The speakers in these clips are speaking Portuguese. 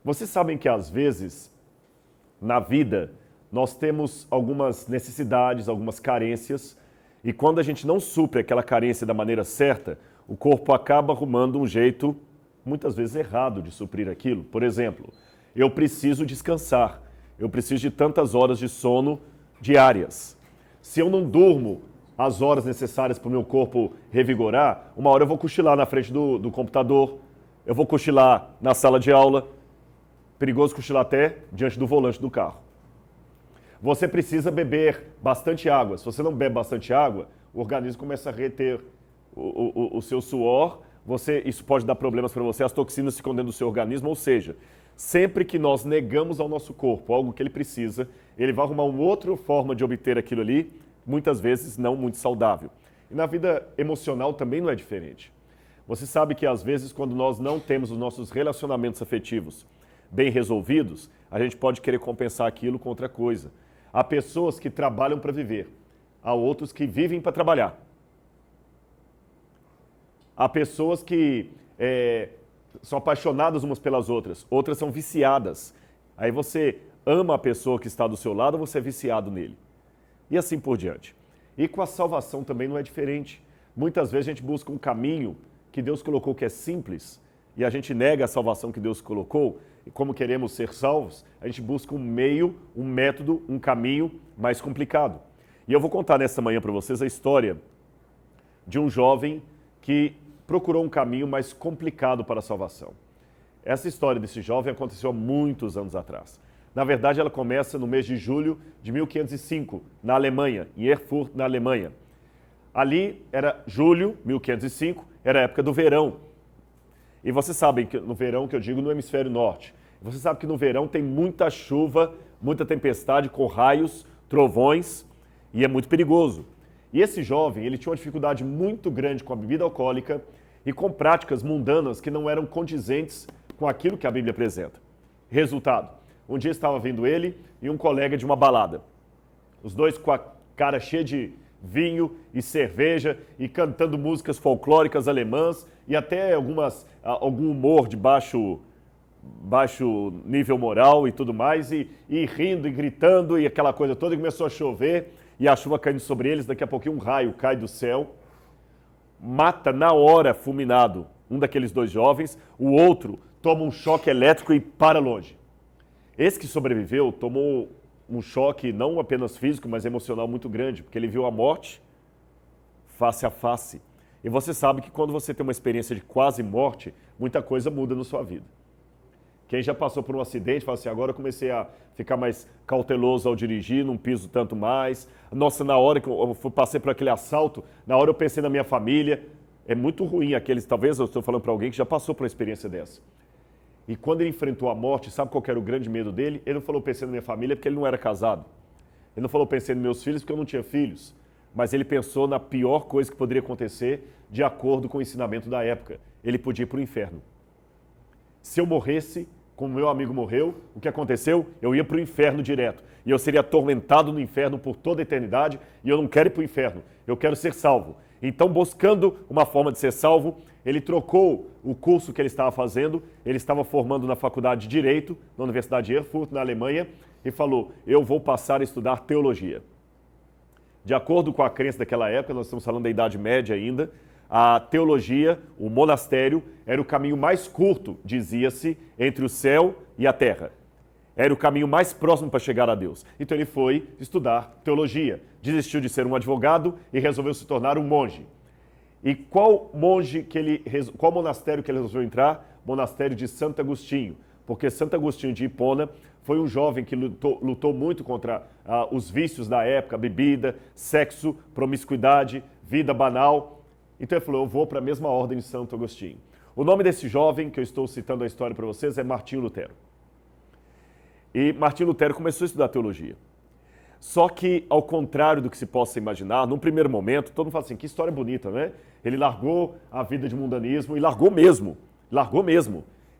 Vocês sabem que às vezes, na vida, nós temos algumas necessidades, algumas carências, e quando a gente não supre aquela carência da maneira certa, o corpo acaba arrumando um jeito, muitas vezes errado, de suprir aquilo. Por exemplo, eu preciso descansar, eu preciso de tantas horas de sono diárias. Se eu não durmo as horas necessárias para o meu corpo revigorar, uma hora eu vou cochilar na frente do computador, eu vou cochilar na sala de aula, perigoso cochilar até diante do volante do carro. Você precisa beber bastante água. Se você não bebe bastante água, o organismo começa a reter o seu suor, isso pode dar problemas para você, as toxinas ficam dentro do seu organismo, ou seja, sempre que nós negamos ao nosso corpo algo que ele precisa, ele vai arrumar uma outra forma de obter aquilo ali, muitas vezes não muito saudável. E na vida emocional também não é diferente. Você sabe que às vezes quando nós não temos os nossos relacionamentos afetivos bem resolvidos, a gente pode querer compensar aquilo com outra coisa. Há pessoas que trabalham para viver, há outros que vivem para trabalhar. Há pessoas que são apaixonadas umas pelas outras, outras são viciadas. Aí você ama a pessoa que está do seu lado, você é viciado nele. E assim por diante. E com a salvação também não é diferente. Muitas vezes a gente busca um caminho que Deus colocou que é simples, e a gente nega a salvação que Deus colocou, e como queremos ser salvos, a gente busca um meio, um método, um caminho mais complicado. E eu vou contar nessa manhã para vocês a história de um jovem que procurou um caminho mais complicado para a salvação. Essa história desse jovem aconteceu há muitos anos atrás. Na verdade, ela começa no mês de julho de 1505, na Alemanha, em Erfurt, na Alemanha. Ali era julho, 1505, era a época do verão. E vocês sabem que no verão, que eu digo no hemisfério norte, você sabe que no verão tem muita chuva, muita tempestade com raios, trovões, e é muito perigoso. E esse jovem, ele tinha uma dificuldade muito grande com a bebida alcoólica e com práticas mundanas que não eram condizentes com aquilo que a Bíblia apresenta. Resultado, um dia estava vindo ele e um colega de uma balada. Os dois com a cara cheia de vinho e cerveja e cantando músicas folclóricas alemãs e até algum humor de baixo nível moral e tudo mais, e rindo e gritando e aquela coisa toda, e começou a chover e a chuva caindo sobre eles, daqui a pouquinho um raio cai do céu, mata na hora, fulminado, um daqueles dois jovens, o outro toma um choque elétrico e para longe. Esse que sobreviveu tomou um choque não apenas físico, mas emocional muito grande, porque ele viu a morte face a face. E você sabe que quando você tem uma experiência de quase morte, muita coisa muda na sua vida. Quem já passou por um acidente, fala assim, agora eu comecei a ficar mais cauteloso ao dirigir, não piso tanto mais. Nossa, na hora que eu passei por aquele assalto, na hora eu pensei na minha família. É muito ruim aqueles, talvez eu estou falando para alguém que já passou por uma experiência dessa. E quando ele enfrentou a morte, sabe qual era o grande medo dele? Ele não falou pensei na minha família porque ele não era casado. Ele não falou pensei nos meus filhos porque eu não tinha filhos. Mas ele pensou na pior coisa que poderia acontecer de acordo com o ensinamento da época. Ele podia ir para o inferno. Se eu morresse, como meu amigo morreu, o que aconteceu? Eu ia para o inferno direto. E eu seria atormentado no inferno por toda a eternidade, e eu não quero ir para o inferno, eu quero ser salvo. Então, buscando uma forma de ser salvo, ele trocou o curso que ele estava fazendo, ele estava formando na faculdade de Direito, na Universidade de Erfurt, na Alemanha, e falou, eu vou passar a estudar teologia. De acordo com a crença daquela época, nós estamos falando da Idade Média ainda, a teologia, o monastério, era o caminho mais curto, dizia-se, entre o céu e a terra. Era o caminho mais próximo para chegar a Deus. Então ele foi estudar teologia, desistiu de ser um advogado e resolveu se tornar um monge. E qual monastério que ele resolveu entrar? Monastério de Santo Agostinho, porque Santo Agostinho de Hipona foi um jovem que lutou muito contra os vícios da época, bebida, sexo, promiscuidade, vida banal. Então ele falou, eu vou para a mesma ordem de Santo Agostinho. O nome desse jovem, que eu estou citando a história para vocês, é Martinho Lutero. E Martinho Lutero começou a estudar teologia. Só que, ao contrário do que se possa imaginar, num primeiro momento, todo mundo fala assim, que história bonita, né? Ele largou a vida de mundanismo, e largou mesmo.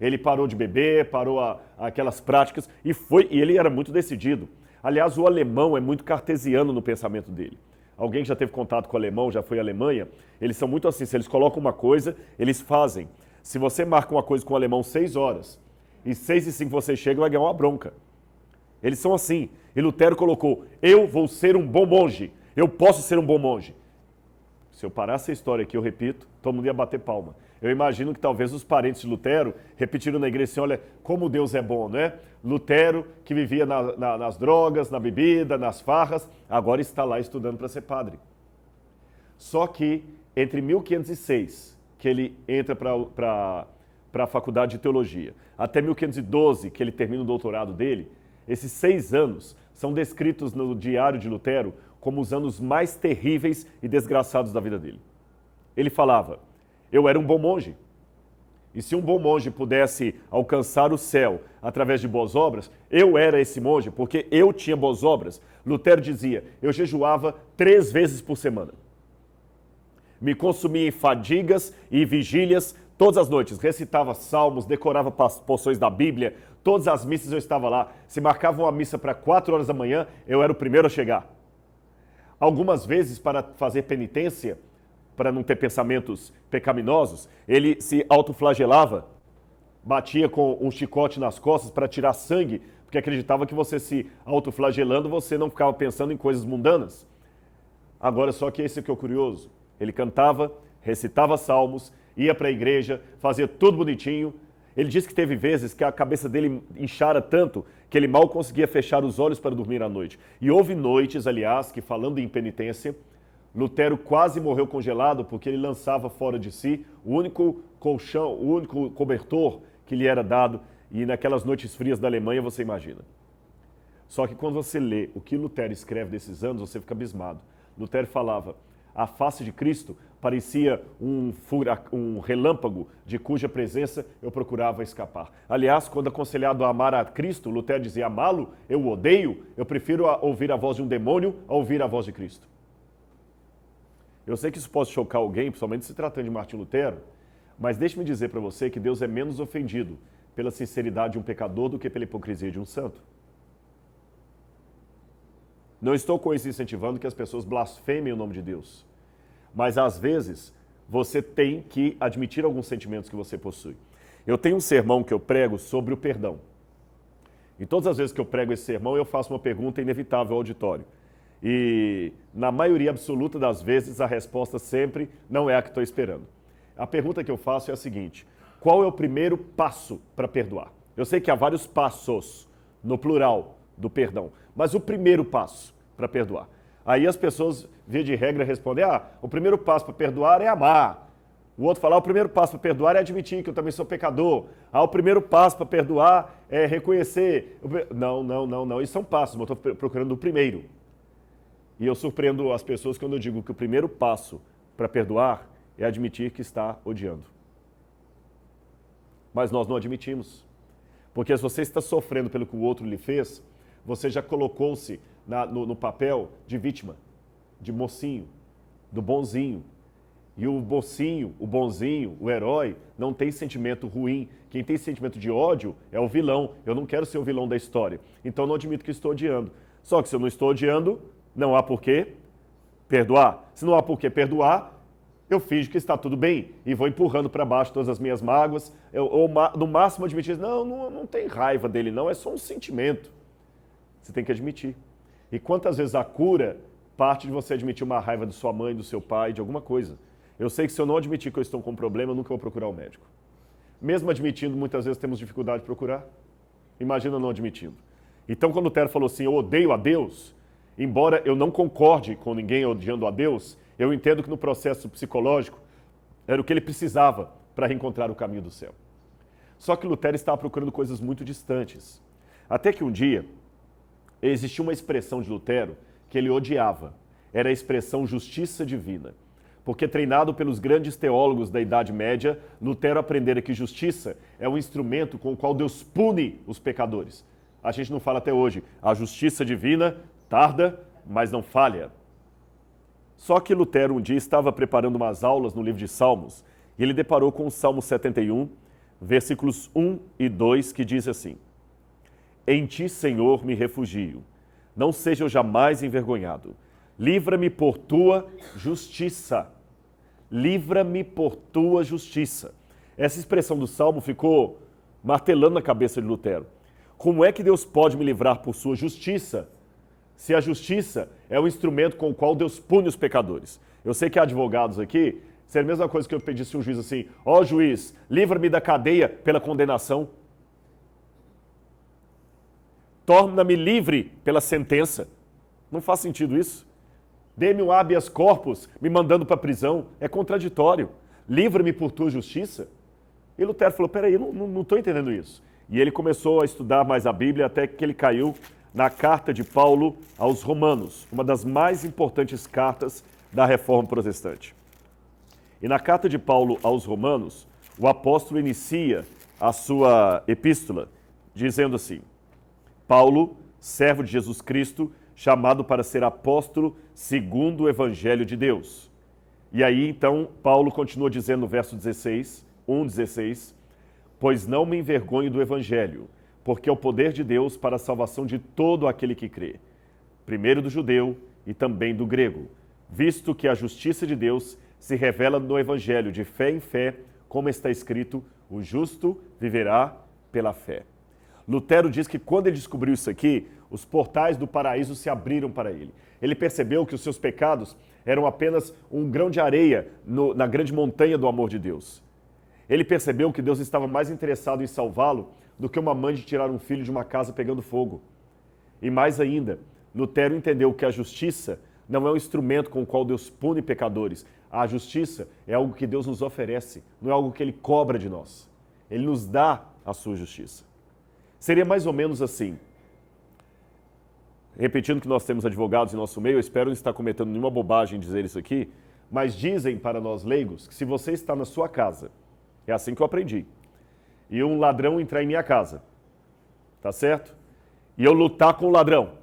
Ele parou de beber, parou aquelas práticas, e ele era muito decidido. Aliás, o alemão é muito cartesiano no pensamento dele. Alguém que já teve contato com o alemão, já foi à Alemanha, eles são muito assim, se eles colocam uma coisa, eles fazem. Se você marca uma coisa com o alemão 6 horas, e 6h05 você chega e vai ganhar uma bronca. Eles são assim. E Lutero colocou, eu vou ser um bom monge, eu posso ser um bom monge. Se eu parasse a história aqui, eu repito, todo mundo ia bater palma. Eu imagino que talvez os parentes de Lutero repetiram na igreja assim, olha, como Deus é bom, né? Lutero, que vivia nas drogas, na bebida, nas farras, agora está lá estudando para ser padre. Só que entre 1506, que ele entra para a faculdade de teologia, até 1512, que ele termina o doutorado dele, esses 6 anos são descritos no diário de Lutero como os anos mais terríveis e desgraçados da vida dele. Ele falava, eu era um bom monge, e se um bom monge pudesse alcançar o céu através de boas obras, eu era esse monge, porque eu tinha boas obras. Lutero dizia, eu jejuava 3 vezes por semana. Me consumia em fadigas e vigílias todas as noites, recitava salmos, decorava porções da Bíblia, todas as missas eu estava lá. Se marcava uma missa para 4 horas da manhã, eu era o primeiro a chegar. Algumas vezes, para fazer penitência, para não ter pensamentos pecaminosos, ele se autoflagelava, batia com um chicote nas costas para tirar sangue, porque acreditava que você se autoflagelando, você não ficava pensando em coisas mundanas. Agora, só que esse aqui é o curioso. Ele cantava, recitava salmos, ia para a igreja, fazia tudo bonitinho. Ele disse que teve vezes que a cabeça dele inchara tanto que ele mal conseguia fechar os olhos para dormir à noite. E houve noites, aliás, que falando em penitência, Lutero quase morreu congelado porque ele lançava fora de si o único colchão, o único cobertor que lhe era dado. E naquelas noites frias da Alemanha, você imagina. Só que quando você lê o que Lutero escreve desses anos, você fica abismado. Lutero falava, a face de Cristo parecia um relâmpago de cuja presença eu procurava escapar. Aliás, quando aconselhado a amar a Cristo, Lutero dizia, amá-lo, eu o odeio, eu prefiro ouvir a voz de um demônio a ouvir a voz de Cristo. Eu sei que isso pode chocar alguém, principalmente se tratando de Martim Lutero, mas deixe-me dizer para você que Deus é menos ofendido pela sinceridade de um pecador do que pela hipocrisia de um santo. Não estou com isso incentivando que as pessoas blasfemem o nome de Deus, mas às vezes você tem que admitir alguns sentimentos que você possui. Eu tenho um sermão que eu prego sobre o perdão. E todas as vezes que eu prego esse sermão, eu faço uma pergunta inevitável ao auditório. E na maioria absoluta das vezes, a resposta sempre não é a que estou esperando. A pergunta que eu faço é a seguinte, qual é o primeiro passo para perdoar? Eu sei que há vários passos, no plural, do perdão, mas o primeiro passo para perdoar. Aí as pessoas, via de regra, respondem, o primeiro passo para perdoar é amar. O outro fala, o primeiro passo para perdoar é admitir que eu também sou pecador. O primeiro passo para perdoar é reconhecer. Não, isso são passos, mas eu estou procurando o primeiro. E eu surpreendo as pessoas quando eu digo que o primeiro passo para perdoar é admitir que está odiando. Mas nós não admitimos. Porque se você está sofrendo pelo que o outro lhe fez, você já colocou-se no papel de vítima, de mocinho, do bonzinho. E o mocinho, o bonzinho, o herói, não tem sentimento ruim. Quem tem sentimento de ódio é o vilão. Eu não quero ser o vilão da história. Então eu não admito que estou odiando. Só que se eu não estou odiando, não há por que perdoar. Se não há por que perdoar, eu finjo que está tudo bem e vou empurrando para baixo todas as minhas mágoas. Ou no máximo admitir, não tem raiva dele não, é só um sentimento. Você tem que admitir. E quantas vezes a cura parte de você admitir uma raiva de sua mãe, do seu pai, de alguma coisa. Eu sei que se eu não admitir que eu estou com um problema, eu nunca vou procurar o médico. Mesmo admitindo, muitas vezes temos dificuldade de procurar. Imagina não admitindo. Então, quando Lutero falou assim, eu odeio a Deus, embora eu não concorde com ninguém odiando a Deus, eu entendo que no processo psicológico era o que ele precisava para reencontrar o caminho do céu. Só que Lutero estava procurando coisas muito distantes. Até que um dia, existia uma expressão de Lutero que ele odiava. Era a expressão justiça divina. Porque treinado pelos grandes teólogos da Idade Média, Lutero aprendera que justiça é um instrumento com o qual Deus pune os pecadores. A gente não fala até hoje, a justiça divina tarda, mas não falha. Só que Lutero um dia estava preparando umas aulas no livro de Salmos e ele deparou com o Salmo 71, versículos 1 e 2, que diz assim: Em ti, Senhor, me refugio, não seja eu jamais envergonhado. Livra-me por tua justiça. Livra-me por tua justiça. Essa expressão do Salmo ficou martelando na cabeça de Lutero. Como é que Deus pode me livrar por sua justiça, se a justiça é o instrumento com o qual Deus pune os pecadores? Eu sei que há advogados aqui, seria a mesma coisa que eu pedisse a um juiz assim, ó juiz, livra-me da cadeia pela condenação. Torna-me livre pela sentença. Não faz sentido isso. Dê-me um habeas corpus me mandando para a prisão. É contraditório. Livra-me por tua justiça. E Lutero falou, peraí, eu não estou entendendo isso. E ele começou a estudar mais a Bíblia até que ele caiu na carta de Paulo aos Romanos, uma das mais importantes cartas da Reforma Protestante. E na carta de Paulo aos Romanos, o apóstolo inicia a sua epístola dizendo assim, Paulo, servo de Jesus Cristo, chamado para ser apóstolo segundo o Evangelho de Deus. E aí, então, Paulo continua dizendo no verso 16, 1:16, pois não me envergonho do Evangelho, porque é o poder de Deus para a salvação de todo aquele que crê, primeiro do judeu e também do grego, visto que a justiça de Deus se revela no Evangelho de fé em fé, como está escrito, o justo viverá pela fé. Lutero diz que quando ele descobriu isso aqui, os portais do paraíso se abriram para ele. Ele percebeu que os seus pecados eram apenas um grão de areia na grande montanha do amor de Deus. Ele percebeu que Deus estava mais interessado em salvá-lo do que uma mãe de tirar um filho de uma casa pegando fogo. E mais ainda, Lutero entendeu que a justiça não é um instrumento com o qual Deus pune pecadores. A justiça é algo que Deus nos oferece, não é algo que Ele cobra de nós. Ele nos dá a sua justiça. Seria mais ou menos assim. Repetindo que nós temos advogados em nosso meio, eu espero não estar cometendo nenhuma bobagem em dizer isso aqui, mas dizem para nós leigos que se você está na sua casa, é assim que eu aprendi, e um ladrão entrar em minha casa, tá certo? E eu lutar com o ladrão.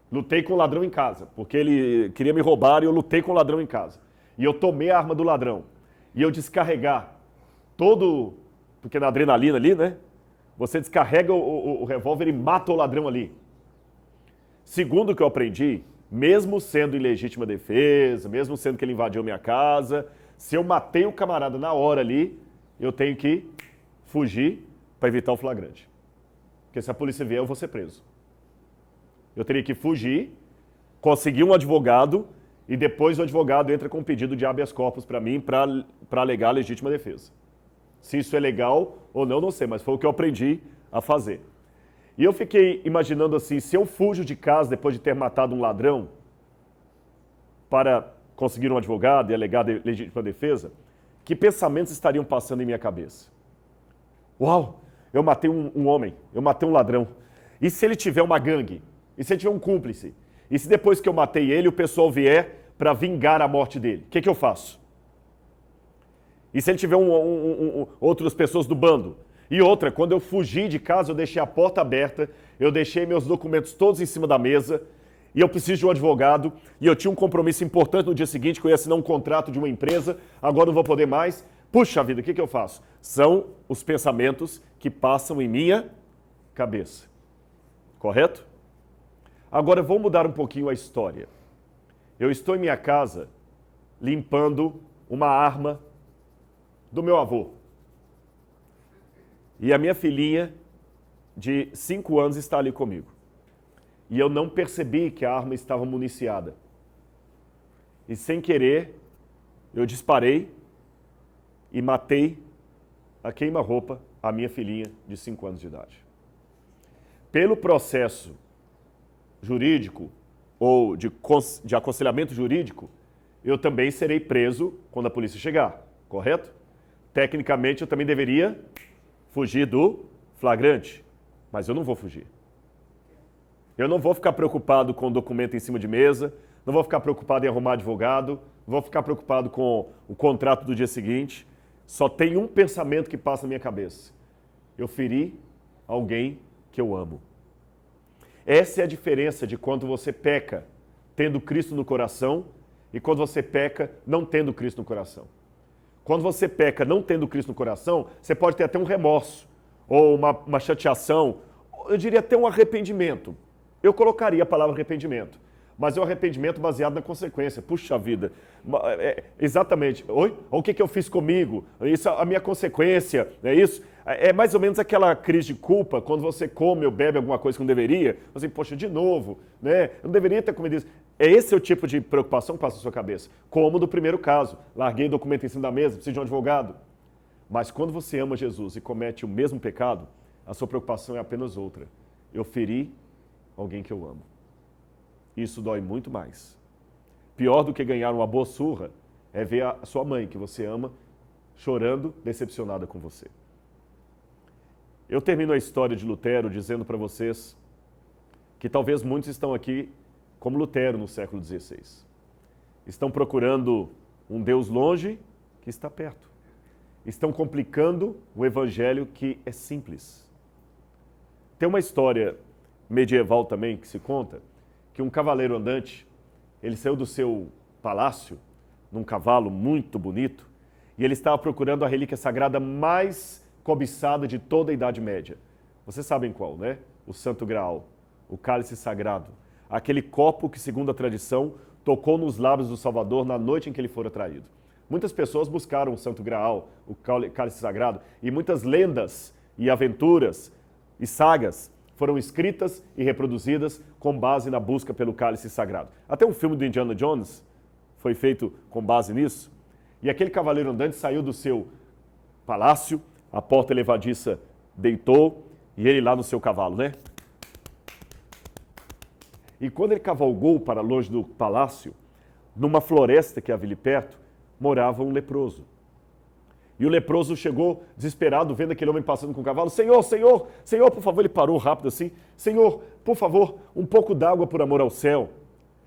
Lutei com o ladrão em casa, porque ele queria me roubar e eu lutei com o ladrão em casa. E eu tomei a arma do ladrão. E eu descarregar todo... Porque na adrenalina ali, né? Você descarrega o revólver e mata o ladrão ali. Segundo o que eu aprendi, mesmo sendo em legítima defesa, mesmo sendo que ele invadiu minha casa, se eu matei o camarada na hora ali, eu tenho que fugir para evitar o flagrante. Porque se a polícia vier, eu vou ser preso. Eu teria que fugir, conseguir um advogado e depois o advogado entra com um pedido de habeas corpus para mim para alegar a legítima defesa. Se isso é legal ou não, não sei, mas foi o que eu aprendi a fazer. E eu fiquei imaginando assim, se eu fujo de casa depois de ter matado um ladrão para conseguir um advogado e alegar a legítima defesa, que pensamentos estariam passando em minha cabeça? Uau, eu matei um homem, eu matei um ladrão. E se ele tiver uma gangue? E se ele tiver um cúmplice? E se depois que eu matei ele, o pessoal vier para vingar a morte dele? O que eu faço? E se ele tiver outras pessoas do bando? E outra, quando eu fugi de casa, eu deixei a porta aberta, eu deixei meus documentos todos em cima da mesa, e eu preciso de um advogado, e eu tinha um compromisso importante no dia seguinte, que eu ia assinar um contrato de uma empresa, agora não vou poder mais. Puxa vida, o que eu faço? São os pensamentos que passam em minha cabeça. Correto? Agora, vou mudar um pouquinho a história. Eu estou em minha casa limpando uma arma do meu avô. E a minha filhinha de 5 anos está ali comigo. E eu não percebi que a arma estava municiada. E sem querer, eu disparei e matei a queima-roupa a minha filhinha de 5 anos de idade. Pelo processo jurídico ou de aconselhamento jurídico, eu também serei preso quando a polícia chegar, correto? Tecnicamente, eu também deveria fugir do flagrante, mas eu não vou fugir. Eu não vou ficar preocupado com o documento em cima de mesa, não vou ficar preocupado em arrumar advogado, não vou ficar preocupado com o contrato do dia seguinte. Só tem um pensamento que passa na minha cabeça. Eu feri alguém que eu amo. Essa é a diferença de quando você peca tendo Cristo no coração e quando você peca não tendo Cristo no coração. Quando você peca não tendo Cristo no coração, você pode ter até um remorso, ou uma chateação, eu diria até um arrependimento. Eu colocaria a palavra arrependimento. Mas é um arrependimento baseado na consequência. Puxa vida, exatamente. Oi? O que eu fiz comigo? Isso é a minha consequência, é isso? É mais ou menos aquela crise de culpa, quando você come ou bebe alguma coisa que não deveria, você, poxa, de novo, né? Eu não deveria ter comido isso. Esse é o tipo de preocupação que passa na sua cabeça. Como no primeiro caso, larguei documento em cima da mesa, preciso de um advogado. Mas quando você ama Jesus e comete o mesmo pecado, a sua preocupação é apenas outra. Eu feri alguém que eu amo. Isso dói muito mais. Pior do que ganhar uma boa surra é ver a sua mãe, que você ama, chorando, decepcionada com você. Eu termino a história de Lutero dizendo para vocês que talvez muitos estão aqui como Lutero no século XVI. Estão procurando um Deus longe que está perto. Estão complicando o evangelho que é simples. Tem uma história medieval também que se conta que um cavaleiro andante, ele saiu do seu palácio num cavalo muito bonito e ele estava procurando a relíquia sagrada mais cobiçada de toda a Idade Média. Vocês sabem qual, né? O Santo Graal, o cálice sagrado, aquele copo que, segundo a tradição, tocou nos lábios do Salvador na noite em que ele fora traído. Muitas pessoas buscaram o Santo Graal, o cálice sagrado, e muitas lendas e aventuras e sagas foram escritas e reproduzidas com base na busca pelo cálice sagrado. Até um filme do Indiana Jones foi feito com base nisso. E aquele cavaleiro andante saiu do seu palácio, a porta levadiça deitou, e ele lá no seu cavalo, né? E quando ele cavalgou para longe do palácio, numa floresta que havia ali perto, morava um leproso. E o leproso chegou desesperado, vendo aquele homem passando com o cavalo. Senhor, Senhor, Senhor, por favor, ele parou rápido assim. Senhor, por favor, um pouco d'água por amor ao céu.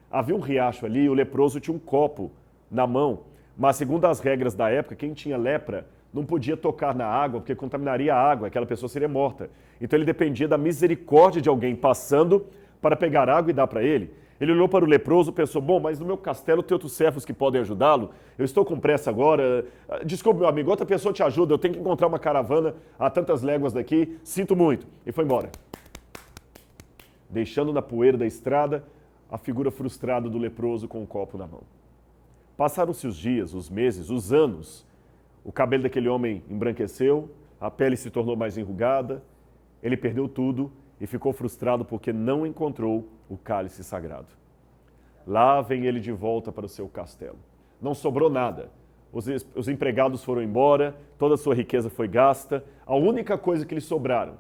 Havia um riacho ali e o leproso tinha um copo na mão. Mas segundo as regras da época, quem tinha lepra não podia tocar na água, porque contaminaria a água, aquela pessoa seria morta. Então ele dependia da misericórdia de alguém passando para pegar água e dar para ele. Ele olhou para o leproso e pensou, bom, mas no meu castelo tem outros servos que podem ajudá-lo, eu estou com pressa agora, desculpe meu amigo, outra pessoa te ajuda, eu tenho que encontrar uma caravana a tantas léguas daqui, sinto muito. E foi embora. Deixando na poeira da estrada a figura frustrada do leproso com um copo na mão. Passaram-se os dias, os meses, os anos, o cabelo daquele homem embranqueceu, a pele se tornou mais enrugada, ele perdeu tudo e ficou frustrado porque não encontrou o cálice sagrado. Lá vem ele de volta para o seu castelo. Não sobrou nada. Os empregados foram embora, toda a sua riqueza foi gasta. A única coisa que lhe sobraram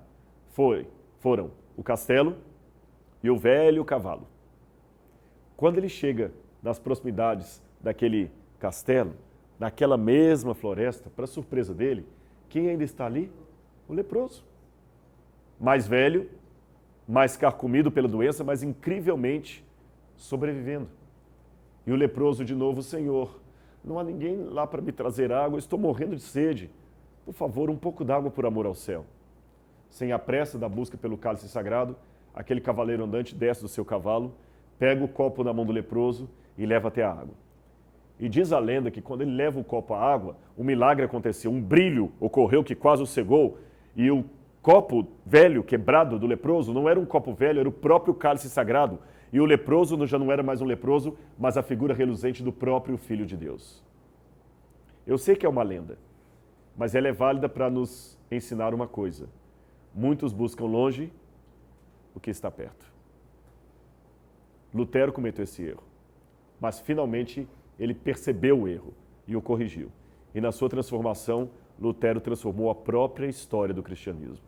foram o castelo e o velho cavalo. Quando ele chega nas proximidades daquele castelo, naquela mesma floresta, para surpresa dele, quem ainda está ali? O leproso. Mais velho, mais carcomido pela doença, mas incrivelmente sobrevivendo. E o leproso de novo, Senhor, não há ninguém lá para me trazer água, eu estou morrendo de sede. Por favor, um pouco d'água por amor ao céu. Sem a pressa da busca pelo cálice sagrado, aquele cavaleiro andante desce do seu cavalo, pega o copo na mão do leproso e leva até a água. E diz a lenda que quando ele leva o copo à água, um milagre aconteceu, um brilho ocorreu que quase o cegou, e o copo velho, quebrado do leproso, não era um copo velho, era o próprio cálice sagrado. E o leproso já não era mais um leproso, mas a figura reluzente do próprio Filho de Deus. Eu sei que é uma lenda, mas ela é válida para nos ensinar uma coisa. Muitos buscam longe o que está perto. Lutero cometeu esse erro, mas finalmente ele percebeu o erro e o corrigiu. E na sua transformação, Lutero transformou a própria história do cristianismo.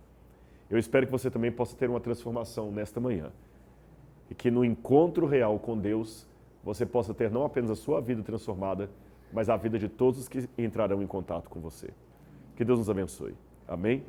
Eu espero que você também possa ter uma transformação nesta manhã. E que no encontro real com Deus, você possa ter não apenas a sua vida transformada, mas a vida de todos os que entrarão em contato com você. Que Deus nos abençoe. Amém?